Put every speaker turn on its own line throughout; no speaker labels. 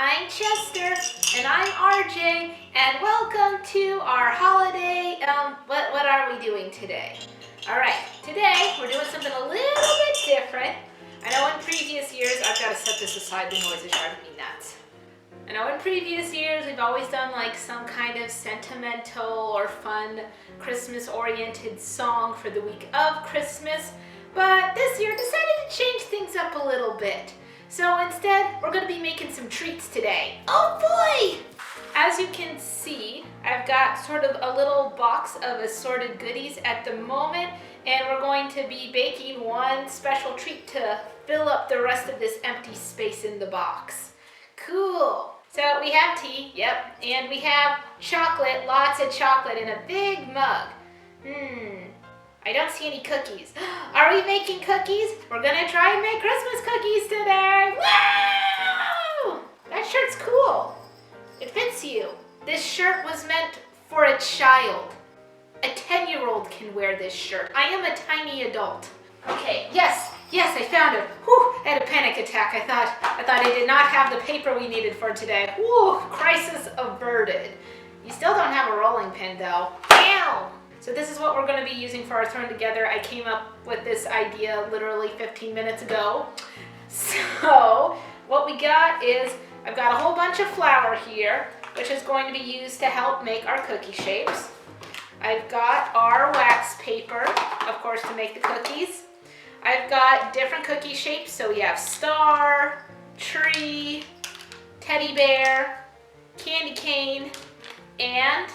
I'm Chester, and I'm RJ, and welcome to our holiday, what are we doing today? Alright, today we're doing something a little bit different. I know in previous years, I've got to set this aside, the noise is driving me nuts. I know in previous years we've always done like some kind of sentimental or fun Christmas-oriented song for the week of Christmas, but this year decided to change things up a little bit. So instead, we're going to be making some treats today. Oh boy! As you can see, I've got sort of a little box of assorted goodies at the moment, and we're going to be baking one special treat to fill up the rest of this empty space in the box. Cool! So we have tea, yep, and we have chocolate, lots of chocolate in a big mug. I don't see any cookies. Are we making cookies? We're gonna try and make Christmas cookies today. Wow! That shirt's cool. It fits you. This shirt was meant for a child. A 10-year-old can wear this shirt. I am a tiny adult. Okay, yes, I found it. Whew, I had a panic attack. I thought I did not have the paper we needed for today. Whew, crisis averted. You still don't have a rolling pin though. Ow! So this is what we're going to be using for our thrown together. I came up with this idea literally 15 minutes ago. So what we got is, I've got a whole bunch of flour here, which is going to be used to help make our cookie shapes. I've got our wax paper, of course, to make the cookies. I've got different cookie shapes, so we have star, tree, teddy bear, candy cane, and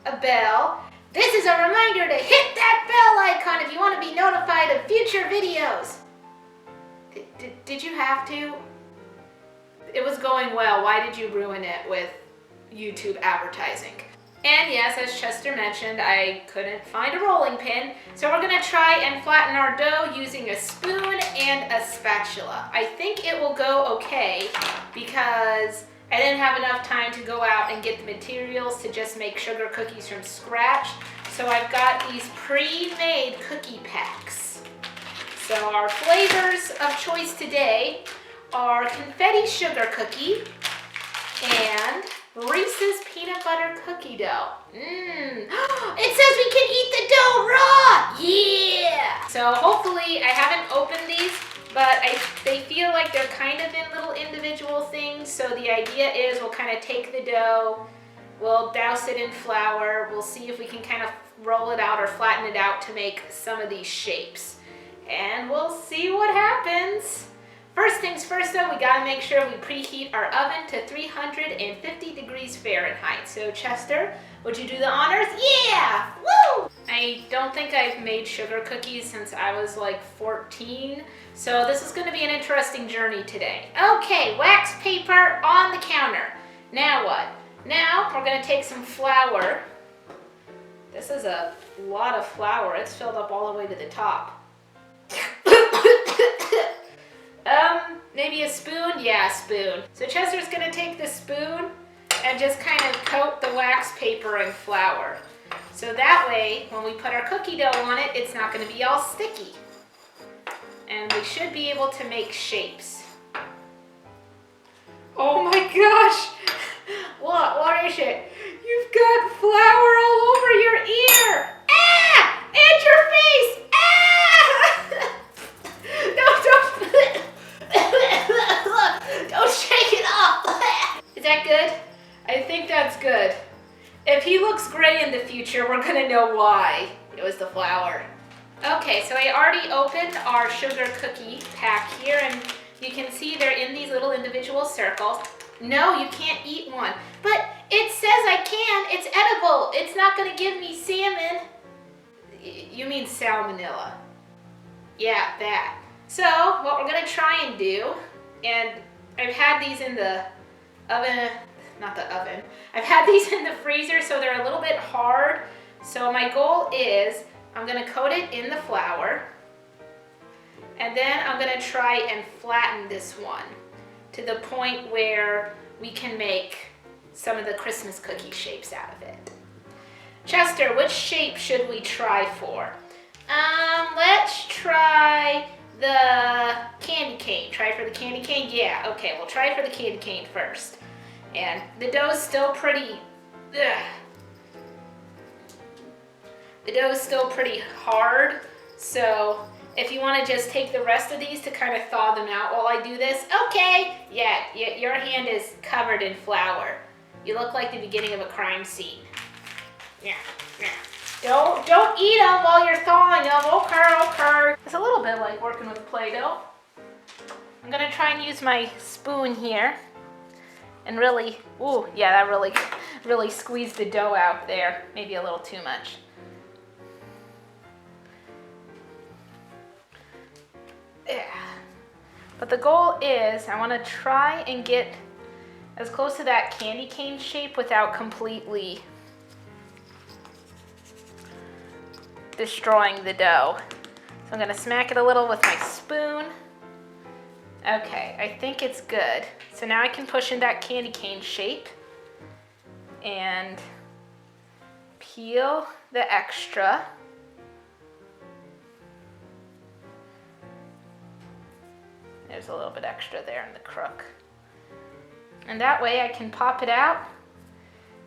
a bell. This is a reminder to hit that bell icon if you want to be notified of future videos. Did you have to? It was going well. Why did you ruin it with YouTube advertising? And yes, as Chester mentioned, I couldn't find a rolling pin, so we're going to try and flatten our dough using a spoon and a spatula. I think it will go okay because I didn't have enough time to go out and get the materials to just make sugar cookies from scratch. So I've got these pre-made cookie packs. So our flavors of choice today are confetti sugar cookie and Reese's peanut butter cookie dough. It says we can eat the dough raw! Yeah! So hopefully, I haven't opened these, but they feel like they're kind of in little individual things. So the idea is we'll kind of take the dough, we'll douse it in flour, we'll see if we can kind of roll it out or flatten it out to make some of these shapes. And we'll see what happens. First things first though, we gotta make sure we preheat our oven to 350 degrees Fahrenheit. So Chester, would you do the honors? Yeah! Woo! I don't think I've made sugar cookies since I was like 14. So this is gonna be an interesting journey today. Okay, wax paper on the counter. Now what? Now we're gonna take some flour. This is a lot of flour. It's filled up all the way to the top. Maybe a spoon? Yeah, a spoon. So Chester's gonna take the spoon and just kind of coat the wax paper in flour. So that way, when we put our cookie dough on it, it's not gonna be all sticky. And we should be able to make shapes. Oh my gosh! What is it? You've got flour all over your ear! Ah! And your face! Ah! Don't shake it off! Is that good? I think that's good. If he looks gray in the future, we're gonna know why. It was the flour. Okay, so I already opened our sugar cookie pack here, and you can see they're in these little individual circles. No, you can't eat one. But it says I can. It's edible. It's not gonna give me salmon. You mean salmonella. Yeah, that. So, what we're gonna try and do, and I've had these in the oven, not the oven, I've had these in the freezer, so they're a little bit hard. So my goal is, I'm gonna coat it in the flour, and then I'm gonna try and flatten this one to the point where we can make some of the Christmas cookie shapes out of it. Chester, which shape should we try for? Let's try the candy cane. Try for the candy candy cane? Yeah, okay, we'll try for the candy cane first. And the dough's still pretty, the dough's still pretty hard, so if you want to just take the rest of these to kind of thaw them out while I do this, okay. Yeah, your hand is covered in flour. You look like the beginning of a crime scene. Yeah. Don't eat them while you're thawing them. Okay. It's a little bit like working with Play-Doh. I'm gonna try and use my spoon here and really, ooh, yeah, that really squeezed the dough out there. Maybe a little too much. Yeah. But the goal is I want to try and get as close to that candy cane shape without completely destroying the dough. So I'm going to smack it a little with my spoon. Okay, I think it's good. So now I can push in that candy cane shape and peel the extra. There's a little bit extra there in the crook. And that way I can pop it out.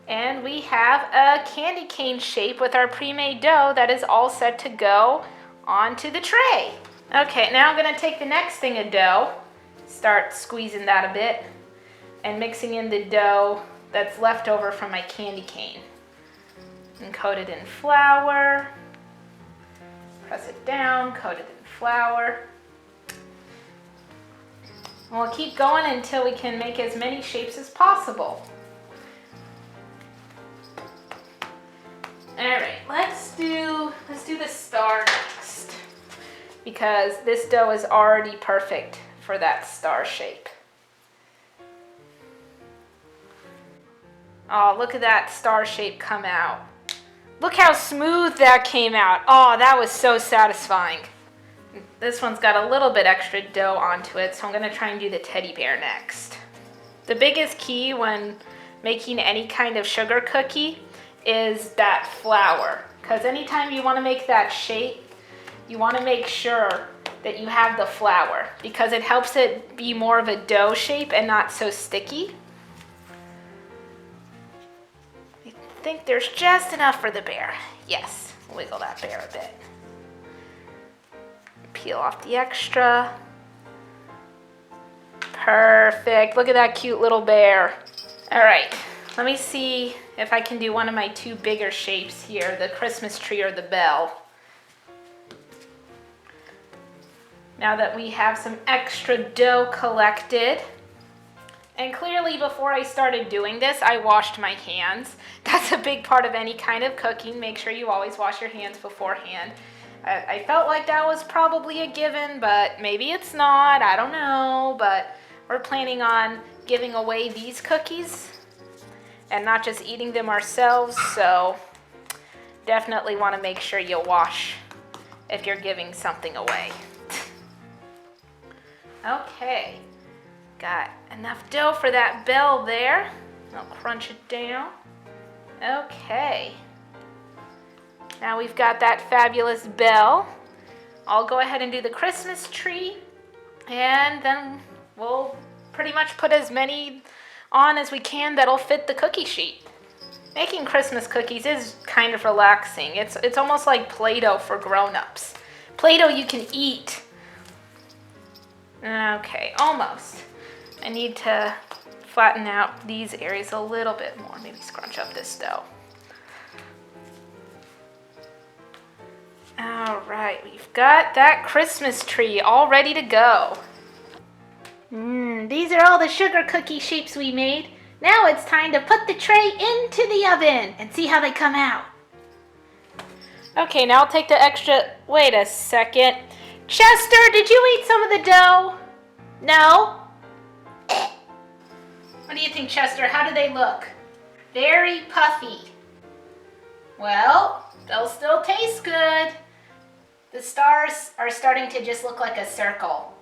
And we have a candy cane shape with our pre-made dough that is all set to go onto the tray. Okay, now I'm gonna take the next thing of dough, start squeezing that a bit, and mixing in the dough that's left over from my candy cane. And coat it in flour, press it down, coat it in flour. And we'll keep going until we can make as many shapes as possible. All right, let's do the star next, because this dough is already perfect for that star shape. Oh, look at that star shape come out. Look how smooth that came out. Oh, that was so satisfying. This one's got a little bit extra dough onto it, so I'm gonna try and do the teddy bear next. The biggest key when making any kind of sugar cookie is that flour, because anytime you want to make that shape, you want to make sure that you have the flour, because it helps it be more of a dough shape and not so sticky. I think there's just enough for the bear. Yes, wiggle that bear a bit. Peel off the extra. Perfect. Look at that cute little bear. All right, let me see if I can do one of my two bigger shapes here, the Christmas tree or the bell. Now that we have some extra dough collected, and clearly before I started doing this, I washed my hands. That's a big part of any kind of cooking. Make sure you always wash your hands beforehand. I felt like that was probably a given, but maybe it's not, I don't know. But we're planning on giving away these cookies and not just eating them ourselves, so definitely want to make sure you wash if you're giving something away. Okay, got enough dough for that bell there. I'll crunch it down. Okay. Now we've got that fabulous bell. I'll go ahead and do the Christmas tree, and then we'll pretty much put as many on as we can that'll fit the cookie sheet. Making Christmas cookies is kind of relaxing. It's almost like Play-Doh for grown-ups. Play-Doh you can eat. Okay, almost. I need to flatten out these areas a little bit more. Maybe scrunch up this dough. All right, we've got that Christmas tree all ready to go. These are all the sugar cookie shapes we made. Now it's time to put the tray into the oven and see how they come out. Okay, now I'll take the extra, wait a second. Chester, did you eat some of the dough? No? What do you think, Chester? How do they look? Very puffy. Well, they'll still taste good. The stars are starting to just look like a circle.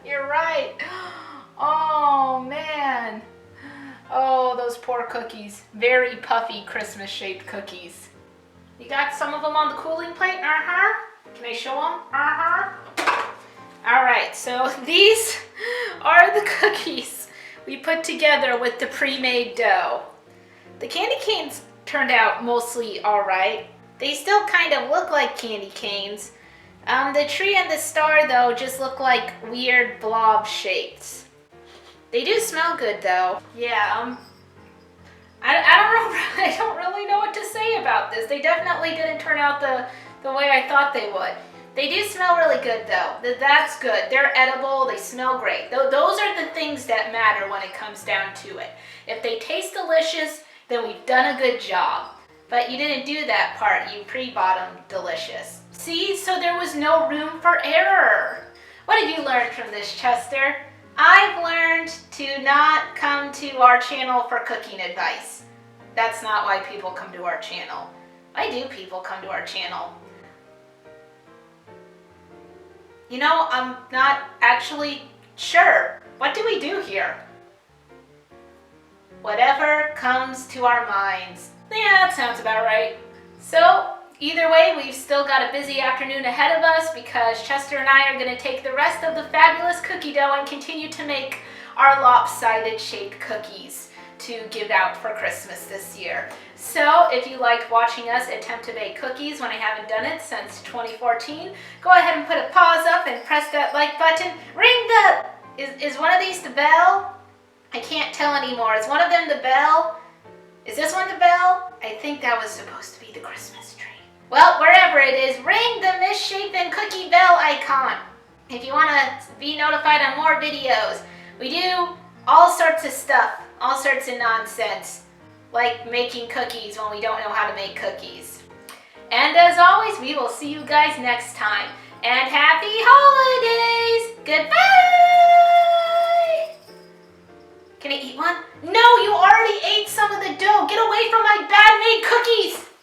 You're right. Oh, man. Oh, those poor cookies. Very puffy Christmas-shaped cookies. You got some of them on the cooling plate? Uh-huh. Can I show them? Uh-huh. All right, so these are the cookies we put together with the pre-made dough. The candy canes turned out mostly all right. They still kind of look like candy canes. The tree and the star, though, just look like weird blob shapes. They do smell good, though. Yeah, I don't really know what to say about this. They definitely didn't turn out the way I thought they would. They do smell really good, though. That's good. They're edible. They smell great. Those are the things that matter when it comes down to it. If they taste delicious, then we've done a good job. But you didn't do that part. You pre-bought them delicious. See? So there was no room for error. What have you learned from this, Chester? I've learned to not come to our channel for cooking advice. That's not why people come to our channel. Why do people come to our channel? You know, I'm not actually sure. What do we do here? Whatever comes to our minds. Yeah, that sounds about right. So, either way, we've still got a busy afternoon ahead of us because Chester and I are going to take the rest of the fabulous cookie dough and continue to make our lopsided shaped cookies to give out for Christmas this year. So if you liked watching us attempt to bake cookies when I haven't done it since 2014, go ahead and put a pause up and press that like button. Ring the... Is one of these the bell? I can't tell anymore. Is one of them the bell? Is this one the bell? I think that was supposed to be the Christmas tree. Well, wherever it is, ring the misshapen cookie bell icon if you want to be notified on more videos. We do all sorts of stuff, all sorts of nonsense, like making cookies when we don't know how to make cookies. And as always, we will see you guys next time. And happy holidays! Goodbye! Can I eat one? No!